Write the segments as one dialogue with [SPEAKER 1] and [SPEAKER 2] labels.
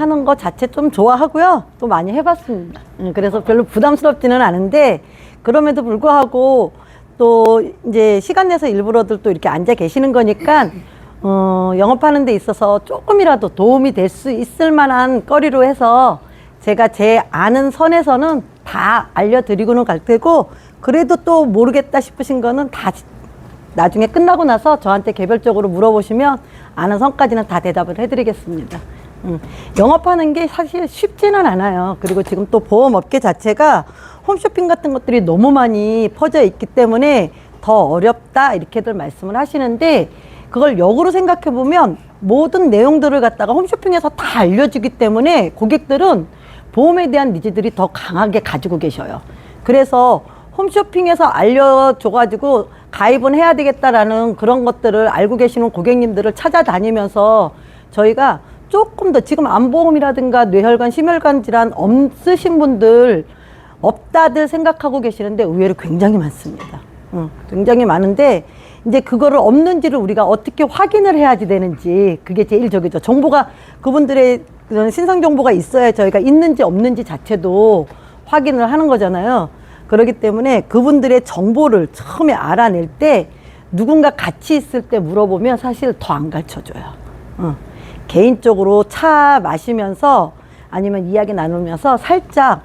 [SPEAKER 1] 영업하는 거 자체 좀 좋아하고요. 또 많이 해봤습니다. 그래서 별로 부담스럽지는 않은데, 그럼에도 불구하고 또 이제 시간 내서 일부러들 또 이렇게 앉아 계시는 거니까 영업하는 데 있어서 조금이라도 도움이 될 수 있을 만한 거리로 해서 제가 제 아는 선에서는 다 알려드리고는 갈 테고, 그래도 또 모르겠다 싶으신 거는 다 나중에 끝나고 나서 저한테 개별적으로 물어보시면 아는 선까지는 다 대답을 해드리겠습니다. 영업하는 게 사실 쉽지는 않아요. 그리고 지금 또 보험업계 자체가 홈쇼핑 같은 것들이 너무 많이 퍼져 있기 때문에 더 어렵다 이렇게들 말씀을 하시는데, 그걸 역으로 생각해 보면 모든 내용들을 갖다가 홈쇼핑에서 다 알려주기 때문에 고객들은 보험에 대한 니즈들이 더 강하게 가지고 계셔요. 그래서 홈쇼핑에서 알려줘가지고 가입은 해야 되겠다라는 그런 것들을 알고 계시는 고객님들을 찾아다니면서 저희가 조금 더 지금 암보험이라든가 뇌혈관, 심혈관 질환 없으신 분들 없다들 생각하고 계시는데 의외로 굉장히 많습니다. 굉장히 많은데 이제 그거를 없는지를 우리가 어떻게 확인을 해야지 되는지, 그게 제일 저기죠. 정보가, 그분들의 그런 신상 정보가 있어야 저희가 있는지 없는지 자체도 확인을 하는 거잖아요. 그렇기 때문에 그분들의 정보를 처음에 알아낼 때 누군가 같이 있을 때 물어보면 사실 더 안 가르쳐줘요. 개인적으로 차 마시면서 아니면 이야기 나누면서 살짝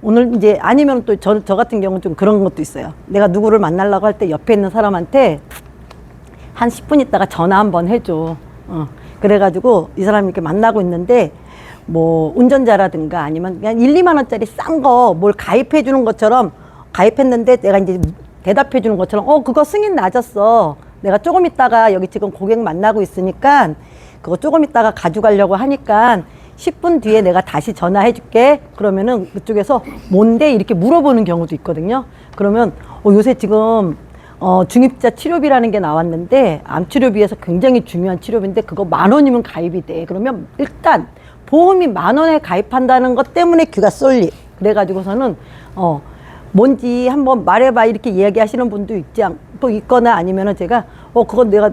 [SPEAKER 1] 오늘 이제, 아니면 또 저 같은 경우는 좀 그런 것도 있어요. 내가 누구를 만나려고 할 때 옆에 있는 사람한테 한 10분 있다가 전화 한번 해줘. 그래가지고 이 사람이 이렇게 만나고 있는데 뭐 운전자라든가 아니면 그냥 1, 2만 원짜리 싼 거 뭘 가입해 주는 것처럼 가입했는데 내가 이제 대답해 주는 것처럼 그거 승인 낮았어. 내가 조금 있다가 여기 지금 고객 만나고 있으니까 그거 조금 있다가 가져가려고 하니까 10분 뒤에 내가 다시 전화해 줄게. 그러면은 그쪽에서 뭔데? 이렇게 물어보는 경우도 있거든요. 그러면 요새 지금 중입자 치료비라는 게 나왔는데 암치료비에서 굉장히 중요한 치료비인데 그거 10,000원이면 가입이 돼. 그러면 일단 보험이 10,000원에 가입한다는 것 때문에 귀가 쏠리. 그래가지고서는 뭔지 한번 말해봐 이렇게 이야기하시는 분도 또 있거나 아니면은 제가 그건 내가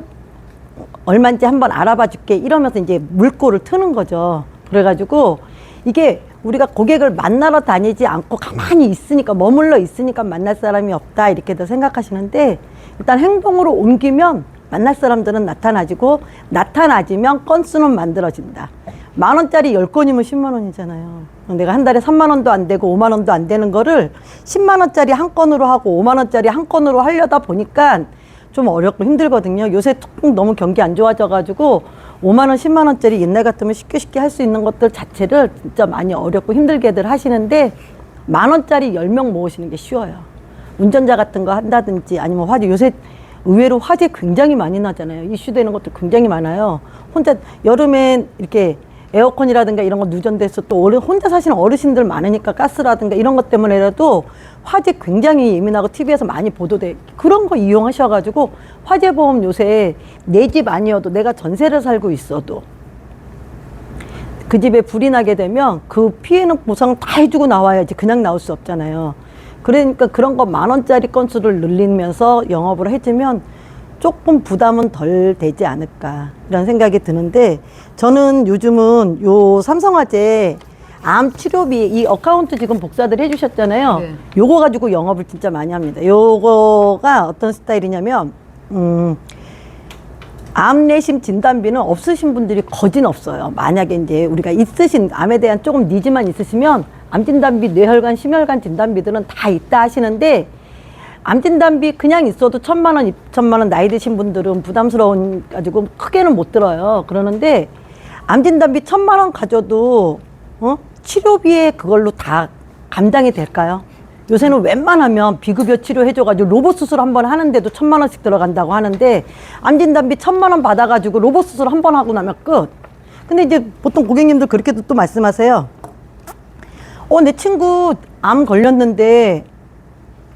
[SPEAKER 1] 얼마인지 한번 알아봐 줄게 이러면서 이제 물꼬를 트는 거죠. 그래가지고 이게 우리가 고객을 만나러 다니지 않고 가만히 있으니까, 머물러 있으니까 만날 사람이 없다 이렇게도 생각하시는데, 일단 행동으로 옮기면 만날 사람들은 나타나지면 건수는 만들어진다. 10,000원짜리 10건이면 10만 원이잖아요. 내가 한 달에 3만 원도 안 되고 5만 원도 안 되는 거를 10만 원짜리 한 건으로 하고 5만 원짜리 한 건으로 하려다 보니까 좀 어렵고 힘들거든요. 요새 툭 너무 경기 안 좋아져가지고 5만 원, 10만 원짜리 옛날 같으면 쉽게 할 수 있는 것들 자체를 진짜 많이 어렵고 힘들게들 하시는데, 10,000원짜리 10명 모으시는 게 쉬워요. 운전자 같은 거 한다든지 아니면 화재, 요새 의외로 화재 굉장히 많이 나잖아요. 이슈되는 것도 굉장히 많아요. 혼자 여름엔 이렇게 에어컨이라든가 이런 거 누전돼서 또 혼자 사시는 어르신들 많으니까 가스라든가 이런 것 때문에라도 화재 굉장히 예민하고 TV에서 많이 보도돼. 그런 거 이용하셔가지고 화재보험 요새 내 집 아니어도 내가 전세를 살고 있어도 그 집에 불이 나게 되면 그 피해는 보상 다 해주고 나와야지 그냥 나올 수 없잖아요. 그러니까 그런 거 10,000원짜리 건수를 늘리면서 영업을 해주면 조금 부담은 덜 되지 않을까 이런 생각이 드는데, 저는 요즘은 요 삼성화재 암 치료비 이 어카운트 지금 복사들 해주셨잖아요. 네. 요거 가지고 영업을 진짜 많이 합니다. 요거가 어떤 스타일이냐면 암 내심 진단비는 없으신 분들이 거진 없어요. 만약에 이제 우리가 있으신 암에 대한 조금 니즈만 있으시면 암 진단비, 뇌혈관, 심혈관 진단비들은 다 있다 하시는데, 암 진단비 그냥 있어도 1,000만 원, 2,000만 원 나이 드신 분들은 부담스러운 가지고 크게는 못 들어요. 그러는데 암 진단비 1,000만 원 가져도 치료비에 그걸로 다 감당이 될까요? 요새는 웬만하면 비급여 치료해줘가지고 로봇 수술 한 번 하는데도 1,000만 원씩 들어간다고 하는데, 암 진단비 1,000만 원 받아가지고 로봇 수술 한 번 하고 나면 끝. 근데 이제 보통 고객님들 그렇게도 또 말씀하세요. 내 친구 암 걸렸는데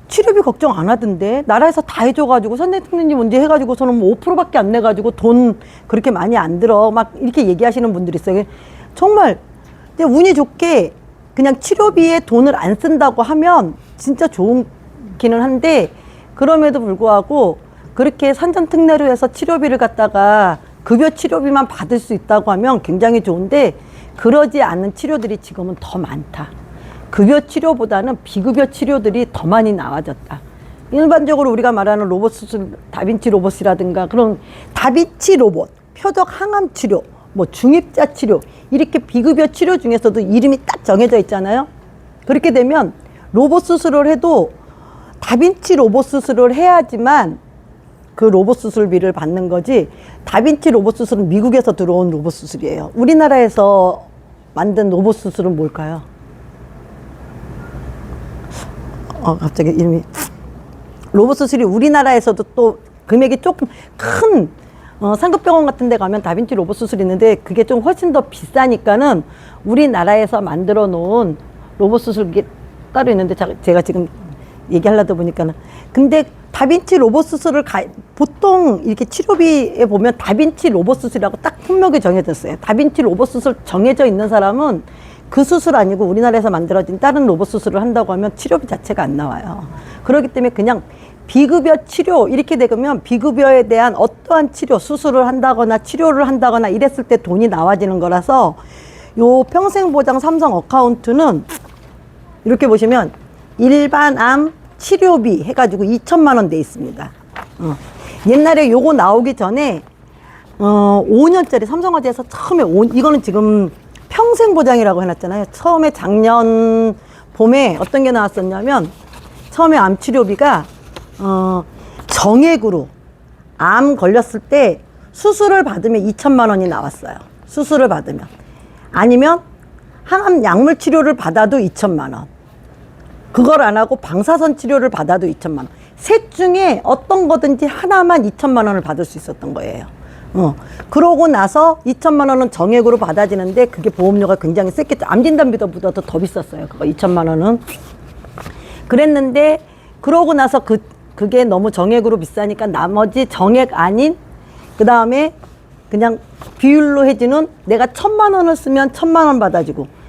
[SPEAKER 1] 치료비 걱정 안 하던데, 나라에서 다 해줘가지고 선생님 문제 해가지고서는 뭐 5%밖에 안 내가지고 돈 그렇게 많이 안 들어 막 이렇게 얘기하시는 분들이 있어요. 정말 운이 좋게 그냥 치료비에 돈을 안 쓴다고 하면 진짜 좋기는 한데, 그럼에도 불구하고 그렇게 산전특례로 해서 치료비를 갖다가 급여 치료비만 받을 수 있다고 하면 굉장히 좋은데, 그러지 않는 치료들이 지금은 더 많다. 급여 치료보다는 비급여 치료들이 더 많이 나와졌다. 일반적으로 우리가 말하는 로봇 수술, 다빈치 로봇이라든가 그런 다빈치 로봇, 표적 항암 치료, 뭐 중입자 치료, 이렇게 비급여 치료 중에서도 이름이 딱 정해져 있잖아요. 그렇게 되면 로봇 수술을 해도 다빈치 로봇 수술을 해야지만 그 로봇 수술비를 받는 거지, 다빈치 로봇 수술은 미국에서 들어온 로봇 수술이에요. 우리나라에서 만든 로봇 수술은 뭘까요? 갑자기 이름이. 로봇 수술이 우리나라에서도 또 금액이 조금 큰 상급병원 같은 데 가면 다빈치 로봇 수술이 있는데 그게 좀 훨씬 더 비싸니까는 우리나라에서 만들어 놓은 로봇 수술기 따로 있는데 제가 지금 얘기하려다 보니까는, 근데 다빈치 로봇 수술을 보통 이렇게 치료비에 보면 다빈치 로봇 수술이라고 딱 품목이 정해졌어요. 다빈치 로봇 수술 정해져 있는 사람은 그 수술 아니고 우리나라에서 만들어진 다른 로봇 수술을 한다고 하면 치료비 자체가 안 나와요. 그렇기 때문에 그냥 비급여 치료 이렇게 되면 비급여에 대한 어떠한 치료, 수술을 한다거나 치료를 한다거나 이랬을 때 돈이 나와지는 거라서, 요 평생보장 삼성 어카운트는 이렇게 보시면 일반 암 치료비 해가지고 2천만 원 돼 있습니다. 옛날에 요거 나오기 전에 5년짜리 삼성화재에서 처음에 이거는 지금 평생보장이라고 해놨잖아요. 처음에 작년 봄에 어떤 게 나왔었냐면, 처음에 암 치료비가 정액으로 암 걸렸을 때 수술을 받으면 2천만 원이 나왔어요. 수술을 받으면. 아니면 항암 약물 치료를 받아도 2천만 원. 그걸 안 하고 방사선 치료를 받아도 2천만 원. 셋 중에 어떤 거든지 하나만 2천만 원을 받을 수 있었던 거예요. 그러고 나서 2천만 원은 정액으로 받아지는데 그게 보험료가 굉장히 셌겠죠. 암진단비보다 더 비쌌어요. 그거 2천만 원은. 그랬는데 그러고 나서 그게 너무 정액으로 비싸니까 나머지 정액 아닌, 그 다음에 그냥 비율로 해주는, 내가 1,000만 원을 쓰면 1,000만 원 받아주고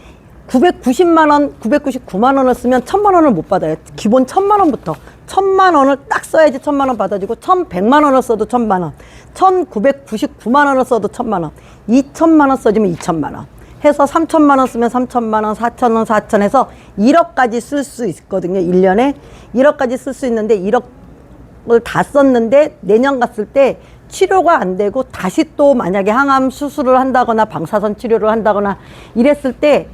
[SPEAKER 1] 990만 원, 999만 원을 쓰면 1,000만 원을 못 받아요. 기본 1,000만 원부터 1,000만 원을 딱 써야지 1,000만 원 받아주고, 1,100만 원을 써도 1,000만 원, 1,999만 원을 써도 1,000만 원, 2,000만 원 써주면 2,000만 원 해서 3,000만 원 쓰면 3,000만 원, 4,000원, 4,000 해서 1억까지 쓸 수 있거든요. 1년에 1억까지 쓸 수 있는데, 1억을 다 썼는데 내년 갔을 때 치료가 안 되고 다시 또 만약에 항암 수술을 한다거나 방사선 치료를 한다거나 이랬을 때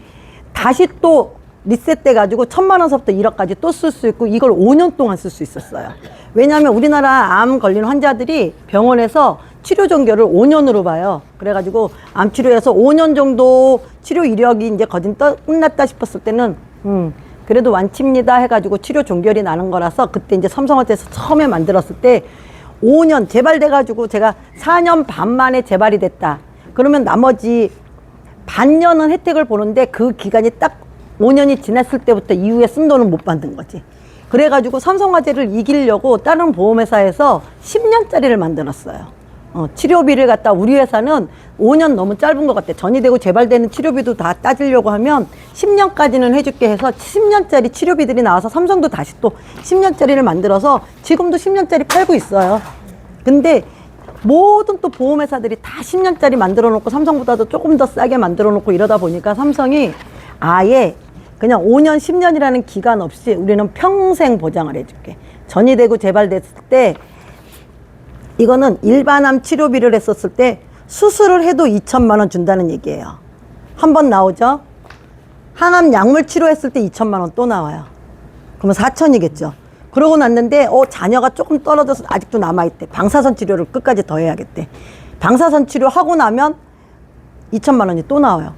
[SPEAKER 1] 다시 또 리셋돼 가지고 1,000만 원서부터 1억까지 또 쓸 수 있고, 이걸 5년 동안 쓸 수 있었어요. 왜냐하면 우리나라 암 걸린 환자들이 병원에서 치료 종결을 5년으로 봐요. 그래가지고 암 치료에서 5년 정도 치료 이력이 이제 거진 끝났다 싶었을 때는 그래도 완치입니다 해가지고 치료 종결이 나는 거라서, 그때 이제 삼성화재에서 처음에 만들었을 때 5년 재발돼가지고 제가 4년 반 만에 재발이 됐다. 그러면 나머지 반년은 혜택을 보는데 그 기간이 딱 5년이 지났을 때부터 이후에 쓴 돈은 못 받는 거지. 그래가지고 삼성화재를 이기려고 다른 보험회사에서 10년짜리를 만들었어요. 치료비를 갖다 우리 회사는 5년 너무 짧은 것 같아. 전이 되고 재발되는 치료비도 다 따지려고 하면 10년까지는 해줄게 해서 10년짜리 치료비들이 나와서 삼성도 다시 또 10년짜리를 만들어서 지금도 10년짜리 팔고 있어요. 근데 모든 또 보험회사들이 다 10년짜리 만들어 놓고 삼성보다도 조금 더 싸게 만들어 놓고 이러다 보니까 삼성이 아예 그냥 5년, 10년이라는 기간 없이 우리는 평생 보장을 해줄게. 전이 되고 재발됐을 때, 이거는 일반암 치료비를 했었을 때 수술을 해도 2천만 원 준다는 얘기예요. 한 번 나오죠? 항암 약물 치료했을 때 2천만 원 또 나와요. 그러면 4천이겠죠. 그러고 났는데 자녀가 조금 떨어져서 아직도 남아있대. 방사선 치료를 끝까지 더 해야겠대. 방사선 치료하고 나면 2천만 원이 또 나와요.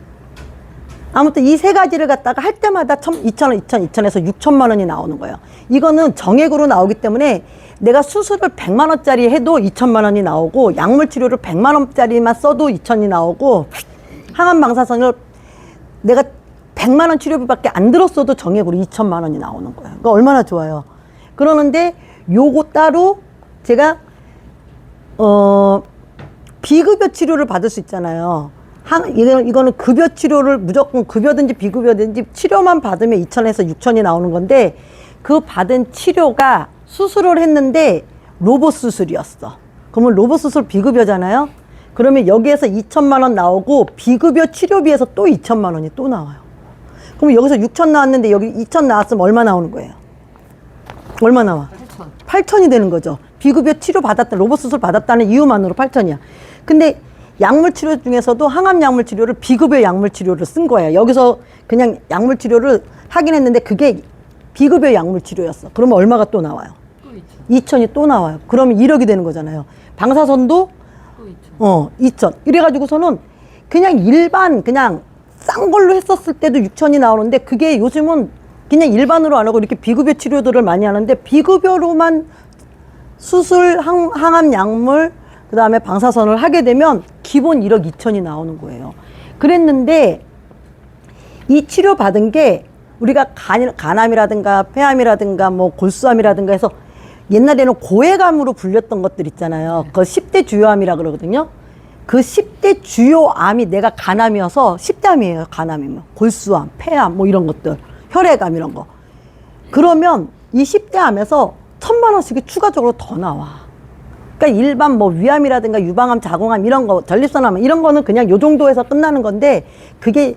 [SPEAKER 1] 아무튼 이 세 가지를 갖다가 할 때마다 2,000원, 2,000에서 6천만 원이 나오는 거예요. 이거는 정액으로 나오기 때문에 내가 수술을 100만 원짜리 해도 2천만 원이 나오고, 약물 치료를 100만 원짜리만 써도 2천이 나오고, 항암 방사선을 내가 100만 원 치료비밖에 안 들었어도 정액으로 2천만 원이 나오는 거예요. 그러니까 얼마나 좋아요. 그러는데 요거 따로 제가 비급여 치료를 받을 수 있잖아요. 이거는 급여 치료를 무조건 급여든지 비급여든지 치료만 받으면 2천에서 6천이 나오는 건데, 그 받은 치료가 수술을 했는데 로봇 수술이었어. 그러면 로봇 수술 비급여잖아요. 그러면 여기에서 2천만 원 나오고 비급여 치료비에서 또 2천만 원이 또 나와요. 그럼 여기서 6천 나왔는데 여기 2천 나왔으면 얼마 나오는 거예요? 얼마 나와? 8천이 되는 거죠. 비급여 치료 받았다, 로봇 수술 받았다는 이유만으로 8천이야. 근데 약물 치료 중에서도 항암 약물 치료를 비급여 약물 치료를 쓴 거예요. 여기서 그냥 약물 치료를 하긴 했는데 그게 비급여 약물 치료였어. 그러면 얼마가 또 나와요? 2천이 또 나와요. 그러면 1억이 되는 거잖아요. 방사선도 2천. 이래가지고서는 그냥 일반 그냥 싼 걸로 했었을 때도 6천이 나오는데 그게 요즘은 그냥 일반으로 안 하고 이렇게 비급여 치료들을 많이 하는데 비급여로만 수술, 항암 약물, 그 다음에 방사선을 하게 되면 기본 1억 2천이 나오는 거예요. 그랬는데 이 치료 받은 게 우리가 간암이라든가 폐암이라든가 뭐 골수암이라든가 해서 옛날에는 고해감으로 불렸던 것들 있잖아요. 그 10대 주요암이라 그러거든요. 그 10대 주요암이 내가 간암이어서 10대 암이에요. 간암이면 골수암, 폐암 뭐 이런 것들, 혈액암 이런 거. 그러면 이 10대 암에서 1,000만 원씩이 추가적으로 더 나와. 그러니까 일반 뭐 위암이라든가 유방암, 자궁암 이런 거, 전립선암 이런 거는 그냥 요 정도에서 끝나는 건데 그게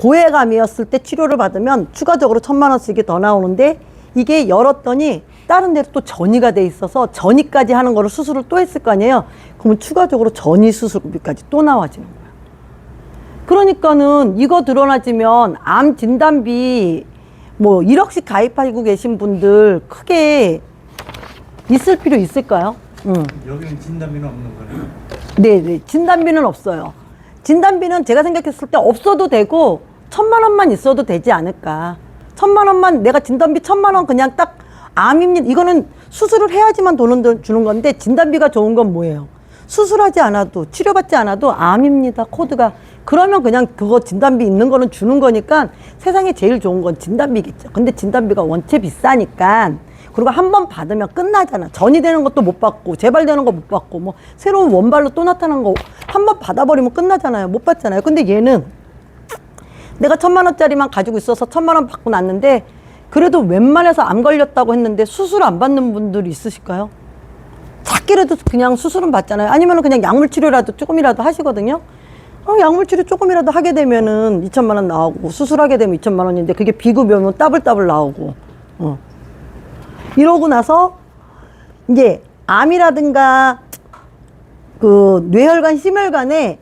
[SPEAKER 1] 고해감이었을 때 치료를 받으면 추가적으로 1,000만 원씩이 더 나오는데 이게 열었더니 다른 데로 또 전이가 돼 있어서 전이까지 하는 거를 수술을 또 했을 거 아니에요. 그러면 추가적으로 전이 수술비까지 또 나와지는 거예요. 그러니까는 이거 드러나지면 암 진단비 뭐 1억씩 가입하고 계신 분들 크게 있을 필요 있을까요?
[SPEAKER 2] 여기는 진단비는 없는 거네요.
[SPEAKER 1] 네, 진단비는 없어요. 진단비는 제가 생각했을 때 없어도 되고 1,000만 원만 있어도 되지 않을까. 1,000만 원만 내가 진단비 1,000만 원 그냥 딱 암입니다. 이거는 수술을 해야지만 돈을 주는 건데 진단비가 좋은 건 뭐예요? 수술하지 않아도 치료받지 않아도 암입니다. 코드가. 그러면 그냥 그거 진단비 있는 거는 주는 거니까 세상에 제일 좋은 건 진단비겠죠. 근데 진단비가 원체 비싸니까 그리고 한 번 받으면 끝나잖아. 전이 되는 것도 못 받고 재발되는 거 못 받고 뭐 새로운 원발로 또 나타난 거 한 번 받아버리면 끝나잖아요. 못 받잖아요. 근데 얘는 내가 1,000만 원짜리만 가지고 있어서 1,000만 원 받고 났는데 그래도 웬만해서 암 걸렸다고 했는데 수술 안 받는 분들이 있으실까요? 작게라도 그냥 수술은 받잖아요. 아니면 그냥 약물 치료라도 조금이라도 하시거든요. 약물 치료 조금이라도 하게 되면은 2,000만 원 나오고 수술하게 되면 2,000만 원인데 그게 비급여면 더블 나오고 이러고 나서 이제 암이라든가 그 뇌혈관, 심혈관에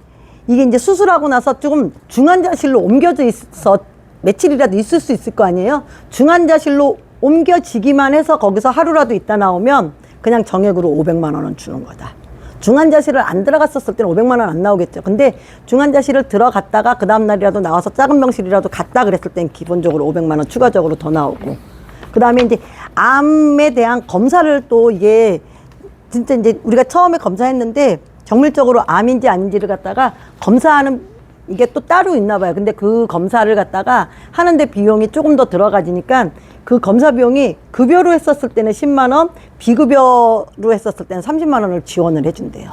[SPEAKER 1] 이게 이제 수술하고 나서 조금 중환자실로 옮겨져 있어 며칠이라도 있을 수 있을 거 아니에요. 중환자실로 옮겨지기만 해서 거기서 하루라도 있다 나오면 그냥 정액으로 500만 원은 주는 거다. 중환자실을 안 들어갔었을 때는 500만 원 안 나오겠죠. 근데 중환자실을 들어갔다가 그 다음 날이라도 나와서 작은 병실이라도 갔다 그랬을 땐 기본적으로 500만 원 추가적으로 더 나오고 그 다음에 이제 암에 대한 검사를 또 이게 진짜 이제 우리가 처음에 검사했는데 정밀적으로 암인지 아닌지를 갖다가 검사하는 이게 또 따로 있나 봐요. 근데 그 검사를 갖다가 하는데 비용이 조금 더 들어가지니까 그 검사 비용이 급여로 했었을 때는 10만 원, 비급여로 했었을 때는 30만 원을 지원을 해준대요.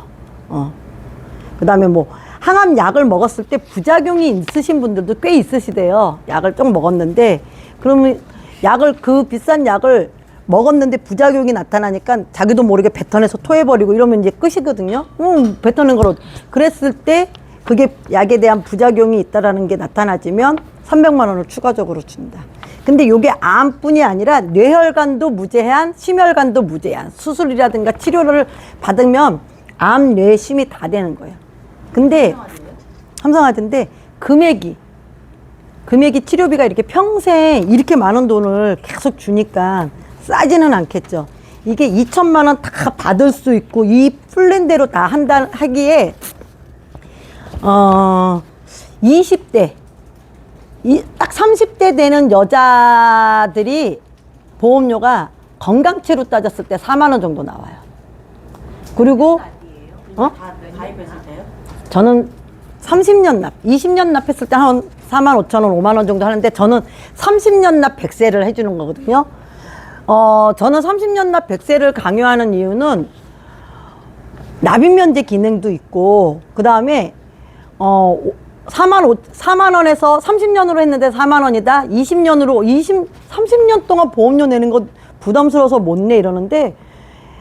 [SPEAKER 1] 그 다음에 뭐 항암 약을 먹었을 때 부작용이 있으신 분들도 꽤 있으시대요. 약을 좀 먹었는데 그러면 약을 그 비싼 약을 먹었는데 부작용이 나타나니까 자기도 모르게 뱉어내서 토해버리고 이러면 이제 끝이거든요. 뱉어낸 거로 그랬을 때 그게 약에 대한 부작용이 있다라는 게 나타나지면 300만 원을 추가적으로 준다. 근데 요게 암뿐이 아니라 뇌혈관도 무제한, 심혈관도 무제한 수술이라든가 치료를 받으면 암, 뇌, 심이 다 되는 거예요. 근데 삼성화재인데 금액이 치료비가 이렇게 평생 이렇게 많은 돈을 계속 주니까 싸지는 않겠죠. 이게 2,000만 원 다 받을 수 있고 이 플랜대로 다 하기에 20대 딱 30대 되는 여자들이 보험료가 건강체로 따졌을 때 4만 원 정도 나와요. 그리고
[SPEAKER 3] 가입했을 때요?
[SPEAKER 1] 저는 30년 납, 20년 납했을 때 한 4만 5천 원, 5만 원 정도 하는데 저는 30년 납 100세를 해주는 거거든요. 저는 30년 납 100세를 강요하는 이유는 납입면제 기능도 있고 그 다음에 4만 원에서 30년으로 했는데 4만 원이다. 30년 동안 보험료 내는 거 부담스러워서 못 내 이러는데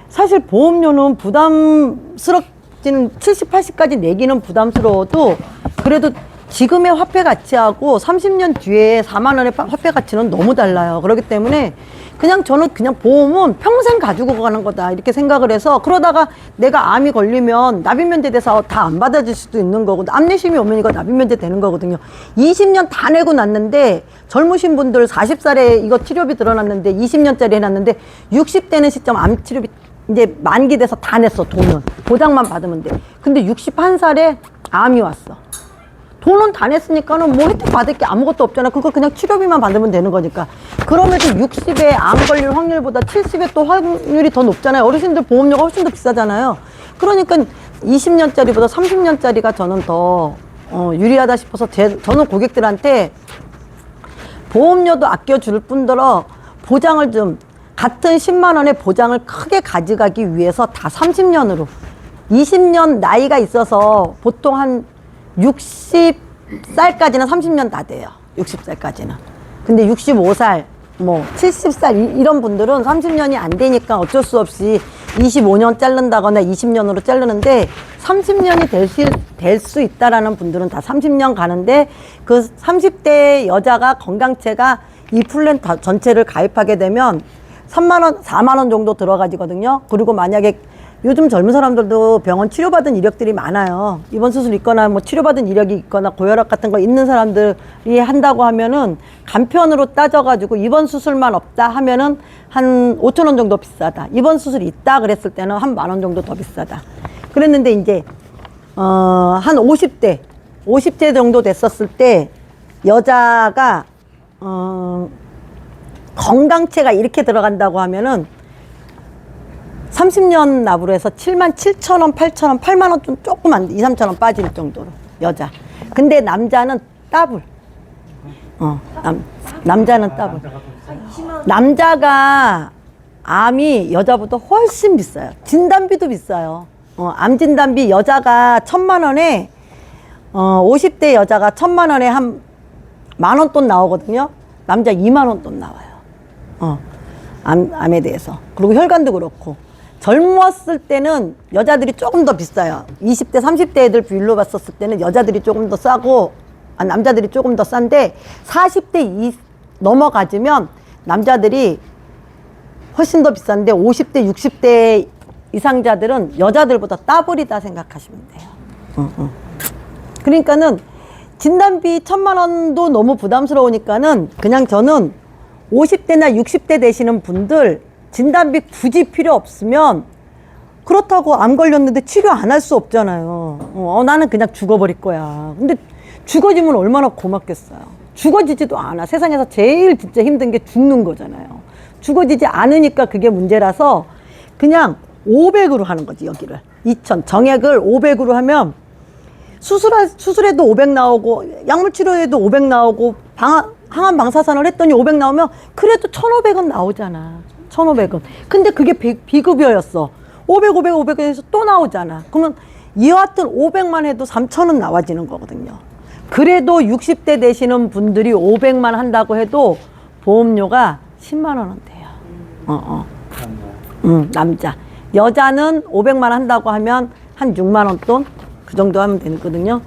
[SPEAKER 1] 사실 보험료는 부담스럽게 80까지는 70, 80까지 내기는 부담스러워도 그래도 지금의 화폐 가치하고 30년 뒤에 4만 원의 화폐 가치는 너무 달라요. 그렇기 때문에 그냥 저는 그냥 보험은 평생 가지고 가는 거다 이렇게 생각을 해서 그러다가 내가 암이 걸리면 납입면제 돼서 다 안 받아줄 수도 있는 거고 암내심이 오면 이거 납입면제 되는 거거든요. 20년 다 내고 났는데 젊으신 분들 40살에 이거 치료비 들어놨는데 20년짜리 해놨는데 60되는 시점 암 치료비 이제 만기돼서 다 냈어. 돈은 보장만 받으면 돼. 근데 61살에 암이 왔어. 돈은 다 냈으니까는 뭐 혜택 받을 게 아무것도 없잖아. 그거 그냥 치료비만 받으면 되는 거니까. 그럼에도 60에 암 걸릴 확률보다 70에 또 확률이 더 높잖아요. 어르신들 보험료가 훨씬 더 비싸잖아요. 그러니까 20년짜리보다 30년짜리가 저는 더 유리하다 싶어서 저는 고객들한테 보험료도 아껴줄 뿐더러 보장을 좀 같은 10만 원의 보장을 크게 가져가기 위해서 다 30년으로 20년 나이가 있어서 보통 한 60살까지는 30년 다 돼요. 60살까지는. 근데 65살, 뭐 70살 이런 분들은 30년이 안 되니까 어쩔 수 없이 25년 자른다거나 20년으로 자르는데 30년이 될 수 있다라는 분들은 다 30년 가는데 그 30대 여자가 건강체가 이 플랜 전체를 가입하게 되면 3만 원, 4만 원 정도 들어가지거든요. 그리고 만약에 요즘 젊은 사람들도 병원 치료받은 이력들이 많아요. 입원 수술 있거나 뭐 치료받은 이력이 있거나 고혈압 같은 거 있는 사람들이 한다고 하면은 간편으로 따져가지고 입원 수술만 없다 하면은 한 5천 원 정도 비싸다. 입원 수술이 있다 그랬을 때는 한 만 원 정도 더 비싸다. 그랬는데 이제 한 50대 정도 됐었을 때 여자가 건강체가 이렇게 들어간다고 하면은 30년 납으로 해서 7만 7천 원, 8천 원, 8만 원 좀 조금 안 돼. 2, 3천 원 빠질 정도로 여자. 근데 남자는 더블. 남자는 더블. 남자가 암이 여자보다 훨씬 비싸요. 진단비도 비싸요. 암 진단비 여자가 1,000만 원에 50대 여자가 1,000만 원에 한 만 원 돈 나오거든요. 남자 2만 원 돈 나와요. 암에 대해서. 그리고 혈관도 그렇고. 젊었을 때는 여자들이 조금 더 비싸요. 20대, 30대 애들 비율로 봤었을 때는 여자들이 조금 더 싸고, 남자들이 조금 더 싼데, 40대 넘어가지면 남자들이 훨씬 더 비싼데, 50대, 60대 이상자들은 여자들보다 더블이다 생각하시면 돼요. 그러니까는 진단비 1,000만 원도 너무 부담스러우니까는 그냥 저는 50대나 60대 되시는 분들 진단비 굳이 필요 없으면 그렇다고 암 걸렸는데 치료 안 할 수 없잖아요. 나는 그냥 죽어버릴 거야. 근데 죽어지면 얼마나 고맙겠어요. 죽어지지도 않아. 세상에서 제일 진짜 힘든 게 죽는 거잖아요. 죽어지지 않으니까 그게 문제라서 그냥 500으로 하는 거지, 여기를. 2,000. 정액을 500으로 하면 수술해도 500 나오고 약물 치료에도 500 나오고 항암 방사선을 했더니 500 나오면 그래도 1,500은 나오잖아. 1,500은. 근데 그게 비급여였어. 500, 500, 500에서 또 나오잖아. 그러면 여하튼 500만 해도 3,000은 나와지는 거거든요. 그래도 60대 되시는 분들이 500만 한다고 해도 보험료가 10만 원은 돼요. 남자. 여자는 500만 한다고 하면 한 6만 원 돈? 그 정도 하면 되거든요.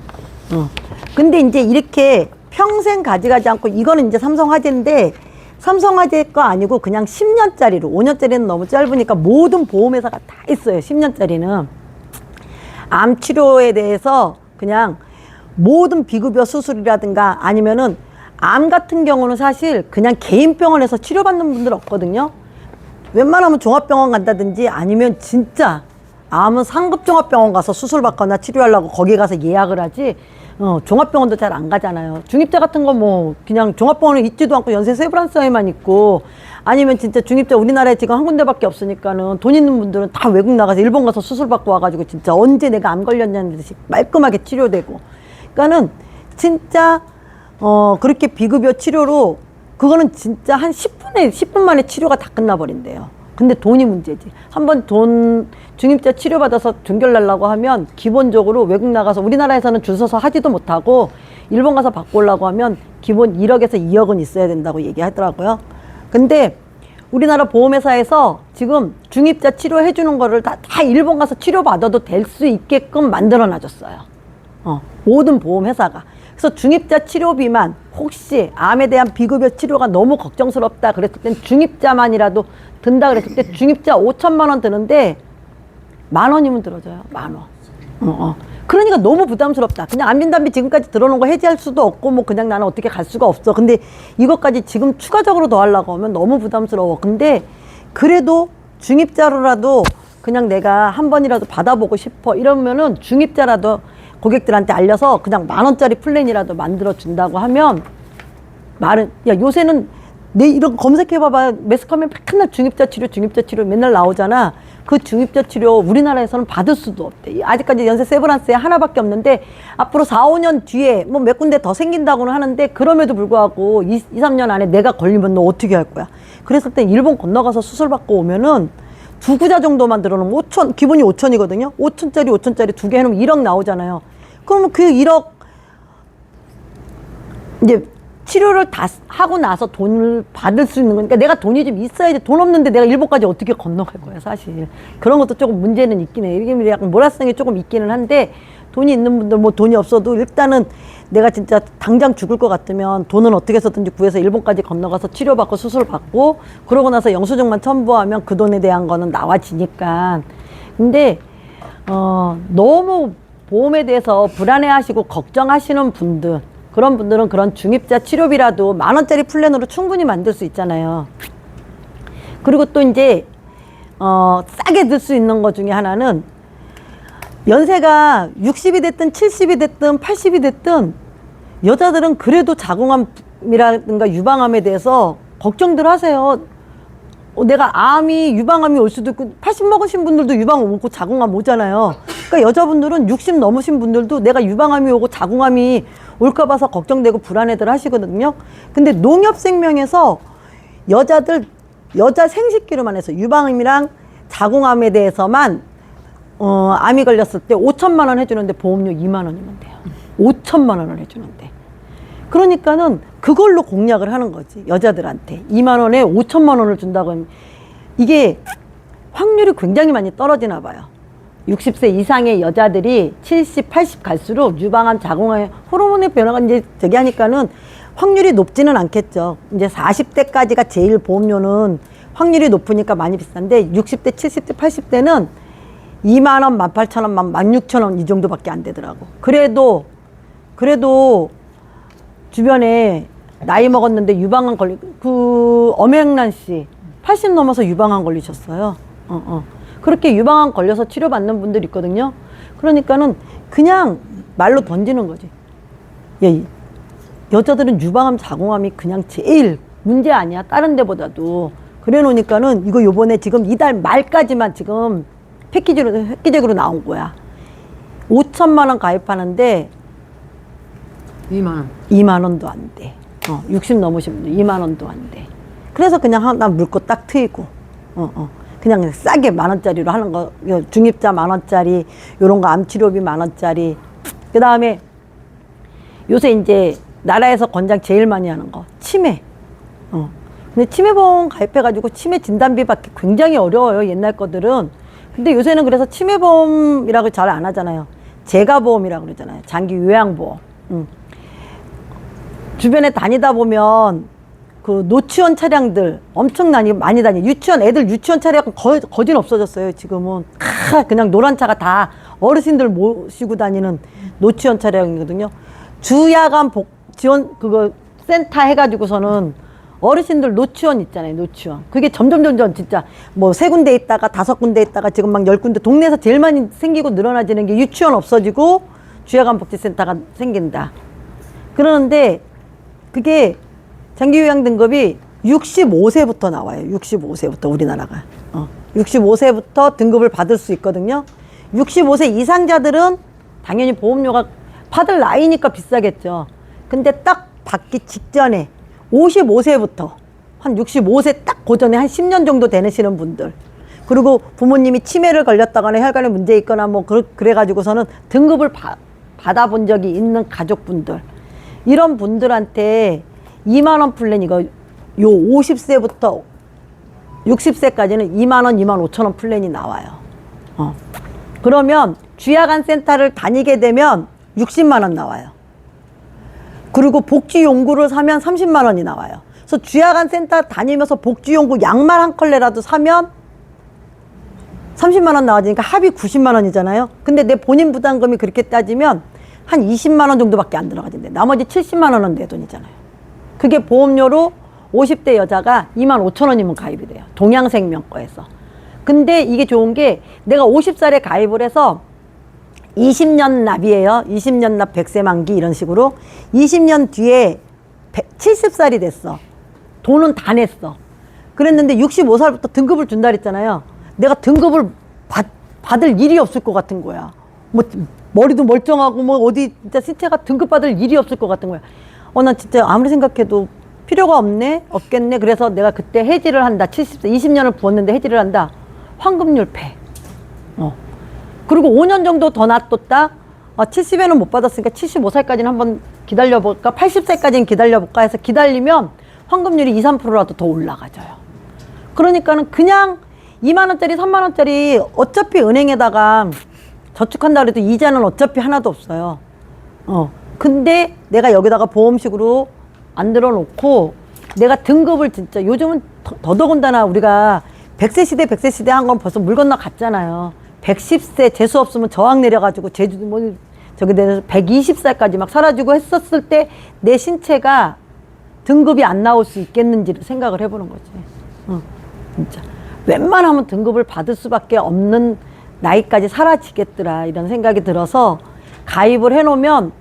[SPEAKER 1] 근데 이제 이렇게 평생 가져가지 않고 이거는 이제 삼성화재인데 삼성화재 거 아니고 그냥 10년짜리로 5년짜리는 너무 짧으니까 모든 보험회사가 다 있어요. 10년짜리는 암 치료에 대해서 그냥 모든 비급여 수술이라든가 아니면은 암 같은 경우는 사실 그냥 개인 병원에서 치료받는 분들 없거든요. 웬만하면 종합병원 간다든지 아니면 진짜 암은 상급 종합병원 가서 수술 받거나 치료하려고 거기 가서 예약을 하지. 종합병원도 잘 안 가잖아요. 중입자 같은 거 뭐 그냥 종합병원에 있지도 않고 연세 세브란스에만 있고 아니면 진짜 중입자 우리나라에 지금 한 군데밖에 없으니까는 돈 있는 분들은 다 외국 나가서 일본 가서 수술 받고 와가지고 진짜 언제 내가 암 걸렸냐는 듯이 말끔하게 치료되고. 그러니까는 진짜 그렇게 비급여 치료로 그거는 진짜 한 10분 만에 치료가 다 끝나버린대요. 근데 돈이 문제지. 한번 중입자 치료받아서 중결 날라고 하면 기본적으로 외국 나가서 우리나라에서는 줄 서서 하지도 못하고 일본 가서 받고 오려고 하면 기본 1억에서 2억은 있어야 된다고 얘기하더라고요. 근데 우리나라 보험회사에서 지금 중입자 치료해주는 거를 다 일본 가서 치료받아도 될 수 있게끔 만들어 놔줬어요. 모든 보험회사가. 그래서 중입자 치료비만 혹시 암에 대한 비급여 치료가 너무 걱정스럽다 그랬을 땐 중입자만이라도 든다 그랬을 때 중입자 5천만 원 드는데 10,000원이면 들어줘요. 10,000원. 그러니까 너무 부담스럽다. 그냥 안진단비 지금까지 들어놓은 거 해지할 수도 없고 뭐 그냥 나는 어떻게 갈 수가 없어. 근데 이것까지 지금 추가적으로 더 하려고 하면 너무 부담스러워. 근데 그래도 중입자로라도 그냥 내가 한 번이라도 받아보고 싶어 이러면은 중입자라도 고객들한테 알려서 그냥 10,000원짜리 플랜이라도 만들어 준다고 하면 말은 야 요새는 내 이런 검색해봐봐. 매스컴에 맨날 중입자 치료 맨날 나오잖아. 그 중입자 치료 우리나라에서는 받을 수도 없대. 아직까지 연세 세브란스에 하나밖에 없는데 앞으로 4, 5년 뒤에 뭐 몇 군데 더 생긴다고는 하는데 그럼에도 불구하고 2, 3년 안에 내가 걸리면 너 어떻게 할 거야? 그랬을 때 일본 건너가서 수술 받고 오면은 두 구자 정도만 들어놓으면 5천, 기본이 5천이거든요. 5천짜리 두 개 해놓으면 1억 나오잖아요. 그러면 그 1억 이제 치료를 다 하고 나서 돈을 받을 수 있는 거니까 내가 돈이 좀 있어야지. 돈 없는데 내가 일본까지 어떻게 건너갈 거야 사실. 그런 것도 조금 문제는 있긴 해. 이게 약간 몰아성이 조금 있기는 한데 돈이 있는 분들 뭐 돈이 없어도 일단은 내가 진짜 당장 죽을 것 같으면 돈은 어떻게 해서든지 구해서 일본까지 건너가서 치료받고 수술받고 그러고 나서 영수증만 첨부하면 그 돈에 대한 거는 나와지니까. 근데 너무 보험에 대해서 불안해하시고 걱정하시는 분들, 그런 분들은 그런 중입자 치료비라도 10,000원짜리 플랜으로 충분히 만들 수 있잖아요. 그리고 또 이제 싸게 들 수 있는 것 중에 하나는 연세가 60이 됐든 70이 됐든 80이 됐든 여자들은 그래도 자궁암이라든가 유방암에 대해서 걱정들 하세요. 내가 유방암이 올 수도 있고 80 먹으신 분들도 유방암 오고 자궁암 오잖아요. 그러니까 여자분들은 60 넘으신 분들도 내가 유방암이 오고 자궁암이 올까 봐서 걱정되고 불안해들 하시거든요. 근데 농협생명에서 여자 생식기로만 해서 유방암이랑 자궁암에 대해서만 암이 걸렸을 때 5천만 원 해주는데 보험료 2만 원이면 돼요. 5천만 원을 해주는데. 그러니까는 그걸로 공략을 하는 거지. 여자들한테 2만 원에 5천만 원을 준다고 하면 이게 확률이 굉장히 많이 떨어지나 봐요. 60세 이상의 여자들이 70, 80 갈수록 유방암, 자궁암, 호르몬의 변화가 이제 저기 하니까는 확률이 높지는 않겠죠. 이제 40대까지가 제일 보험료는 확률이 높으니까 많이 비싼데 60대, 70대, 80대는 2만 원, 18,000원, 16,000원 이 정도밖에 안 되더라고. 그래도 주변에 나이 먹었는데 유방암 엄영란 씨 80 넘어서 유방암 걸리셨어요. 그렇게 유방암 걸려서 치료받는 분들이 있거든요. 그러니까는 그냥 말로 던지는 거지. 여자들은 유방암, 자궁암이 그냥 제일 문제 아니야. 다른 데보다도. 그래 놓으니까는 이거 요번에 지금 이달 말까지만 지금 획기적으로 나온 거야. 5천만 원 가입하는데 2만 원도 안 돼. 60 넘으신 분들 2만 원도 안 돼. 그래서 그냥 하나 물고 딱 트이고 그냥 싸게 10,000원짜리로 하는 거. 중입자 10,000원짜리 요런 거 암치료비 10,000원짜리. 그 다음에 요새 이제 나라에서 권장 제일 많이 하는 거 치매. 근데 치매보험 가입해가지고 치매 진단비 받기 굉장히 어려워요. 옛날 거들은. 근데 요새는 그래서 치매보험이라고 잘 안 하잖아요. 재가보험이라고 그러잖아요. 장기 요양보험. 주변에 다니다 보면 그 노치원 차량들 엄청 많이 다니. 애들 유치원 차량 거진 없어졌어요. 지금은 그냥 노란 차가 다 어르신들 모시고 다니는 노치원 차량이거든요. 주야간 지원 그거 센터 해가지고서는 어르신들 노치원 있잖아요. 노치원. 그게 점점 진짜 뭐 3군데 있다가 5군데 있다가 지금 막 10군데 동네에서 제일 많이 생기고 늘어나지는 게 유치원 없어지고 주야간 복지센터가 생긴다. 그러는데 그게 장기요양 등급이 65세부터 나와요. 65세부터 우리나라가. 65세부터 등급을 받을 수 있거든요. 65세 이상자들은 당연히 보험료가 받을 나이니까 비싸겠죠. 근데 딱 받기 직전에 55세부터 한 65세 딱 고전에 한 10년 정도 되시는 분들, 그리고 부모님이 치매를 걸렸다거나 혈관에 문제 있거나 뭐 그래가지고서는 등급을 받아본 적이 있는 가족분들, 이런 분들한테 2만 원 플랜 이거 요 50세부터 60세까지는 2만 원, 2만 5천 원 플랜이 나와요. 그러면 쥐야간 센터를 다니게 되면 60만 원 나와요. 그리고 복지용구를 사면 30만 원이 나와요. 그래서 쥐야간 센터 다니면서 복지용구 양말 한 컬레라도 사면 30만 원 나와지니까 합이 90만 원이잖아요. 근데 내 본인 부담금이 그렇게 따지면 한 20만 원 정도밖에 안 들어가진대. 나머지 70만 원은 내 돈이잖아요. 그게 보험료로 50대 여자가 2만 5천 원이면 가입이 돼요. 동양생명 거에서. 근데 이게 좋은 게 내가 50살에 가입을 해서 20년 납이에요. 20년 납 100세 만기 이런 식으로 20년 뒤에 70살이 됐어. 돈은 다 냈어. 그랬는데 65살부터 등급을 준다 그랬잖아요. 내가 등급을 받을 일이 없을 것 같은 거야. 뭐 머리도 멀쩡하고 뭐 어디 진짜 신체가 등급 받을 일이 없을 것 같은 거야. 난 진짜 아무리 생각해도 필요가 없겠네. 그래서 내가 그때 해지를 한다. 70세 20년을 부었는데 해지를 한다. 환급률 패. 그리고 5년 정도 더 놔뒀다. 70에는 못 받았으니까 75살까지는 한번 기다려볼까? 80세까지는 기다려볼까? 해서 기다리면 환급률이 2, 3%라도 더 올라가져요. 그러니까는 그냥 2만 원짜리, 3만 원짜리 어차피 은행에다가 저축한다 그래도 이자는 어차피 하나도 없어요. 근데 내가 여기다가 보험식으로 안 들어놓고 내가 등급을 진짜 요즘은 더더군다나 우리가 100세 시대, 100세 시대 한 건 벌써 물 건너 갔잖아요. 110세 재수 없으면 저항 내려가지고 제주도 뭐 저기 내려서 120살까지 막 살아주고 했었을 때 내 신체가 등급이 안 나올 수 있겠는지를 생각을 해보는 거지. 진짜 웬만하면 등급을 받을 수밖에 없는 나이까지 사라지겠더라 이런 생각이 들어서 가입을 해놓으면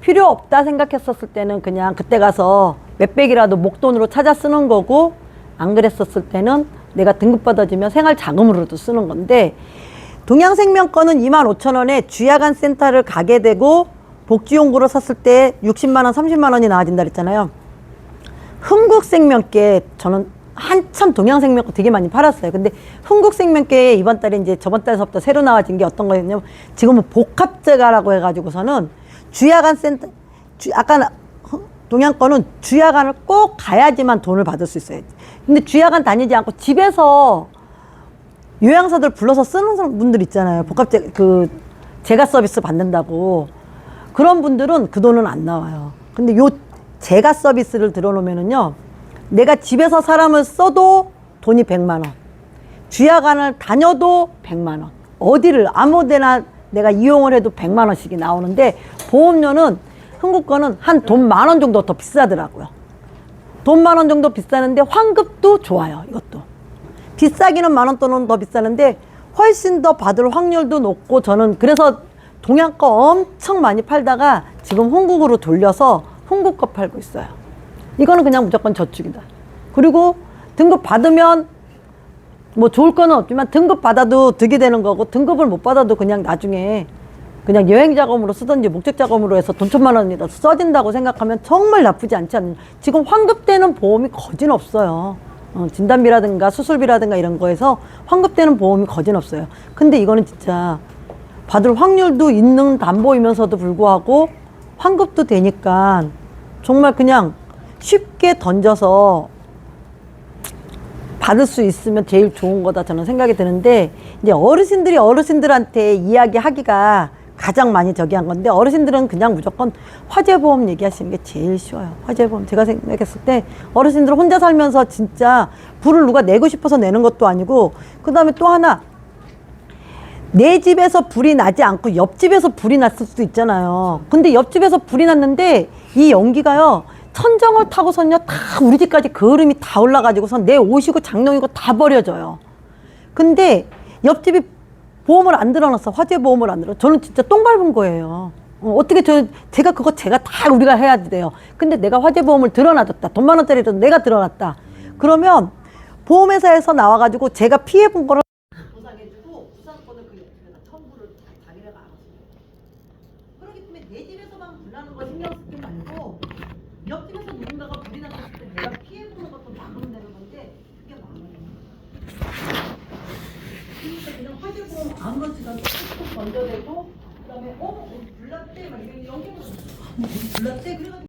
[SPEAKER 1] 필요 없다 생각했었을 때는 그냥 그때 가서 몇백이라도 목돈으로 찾아 쓰는 거고, 안 그랬었을 때는 내가 등급 받아주면 생활 자금으로도 쓰는 건데, 동양생명 거는 2만 5천 원에 쥐야간 센터를 가게 되고 복지용구로 샀을 때 60만 원, 30만 원이 나와진다 그랬잖아요. 흥국생명께 저는 한참 동양생명 거 되게 많이 팔았어요. 근데 흥국생명께 이번 달에 이제 저번 달서부터 새로 나와진 게 어떤 거였냐면, 지금은 복합제가라고 해가지고서는 쥐야간 센터, 아까 동양 거는 쥐야간을 꼭 가야지만 돈을 받을 수 있어요. 근데 쥐야간 다니지 않고 집에서 요양사들 불러서 쓰는 분들 있잖아요. 복합제, 제가 서비스 받는다고. 그런 분들은 그 돈은 안 나와요. 근데 요 제가 서비스를 들어놓으면은요, 내가 집에서 사람을 써도 돈이 100만 원. 쥐야간을 다녀도 100만 원. 어디를 아무 데나 내가 이용을 해도 100만 원씩이 나오는데, 보험료는 한국 거는 한 돈 10,000원 정도 더 비싸더라고요. 돈 10,000원 정도 비싸는데 환급도 좋아요. 이것도 비싸기는 10,000원 또는 더 비싸는데 훨씬 더 받을 확률도 높고, 저는 그래서 동양 거 엄청 많이 팔다가 지금 홍국으로 돌려서 홍국 거 팔고 있어요. 이거는 그냥 무조건 저축이다. 그리고 등급 받으면 뭐 좋을 거는 없지만 등급 받아도 득이 되는 거고, 등급을 못 받아도 그냥 나중에 그냥 여행 자금으로 쓰든지 목적 자금으로 해서 돈 1,000만 원이라도 써진다고 생각하면 정말 나쁘지 않지 않느냐. 지금 환급되는 보험이 거진 없어요. 진단비라든가 수술비라든가 이런 거에서 환급되는 보험이 거진 없어요. 근데 이거는 진짜 받을 확률도 있는 담보이면서도 불구하고 환급도 되니까 정말 그냥 쉽게 던져서 받을 수 있으면 제일 좋은 거다 저는 생각이 드는데, 이제 어르신들이 어르신들한테 이야기하기가 가장 많이 저기 한 건데, 어르신들은 그냥 무조건 화재보험 얘기하시는 게 제일 쉬워요. 화재보험. 제가 생각했을 때 어르신들 혼자 살면서 진짜 불을 누가 내고 싶어서 내는 것도 아니고, 그 다음에 또 하나, 내 집에서 불이 나지 않고 옆집에서 불이 났을 수도 있잖아요. 근데 옆집에서 불이 났는데 이 연기가요, 천정을 타고선요 다 우리 집까지 그을음이 다 올라가지고선 내 옷이고 장롱이고 다 버려져요. 근데 옆집이 보험을 안 들어놨어. 화재보험을 안 들어. 저는 진짜 똥 밟은 거예요. 어떻게 제가 다 우리가 해야 돼요. 근데 내가 화재보험을 들어놔뒀다. 돈 10,000원짜리도 내가 들어놨다. 그러면 보험회사에서 나와가지고 제가 피해본 거를 보상해주고 부상권을 그 옆집에다 첨부를 자기네가 알아서. 그렇기 때문에 내 집에서만 불나는 거 신경 쓰지 말고 옆집에서 누군가가 불이 났을 때 내가 피해보는 것도 막으면 되는 건데, 그게 막아요. 그러니까 그냥 화재보험 아무렇지도 않게 툭툭 던져대고, 그 다음에 불났대 막 이런 연기가 불났대 그래가지고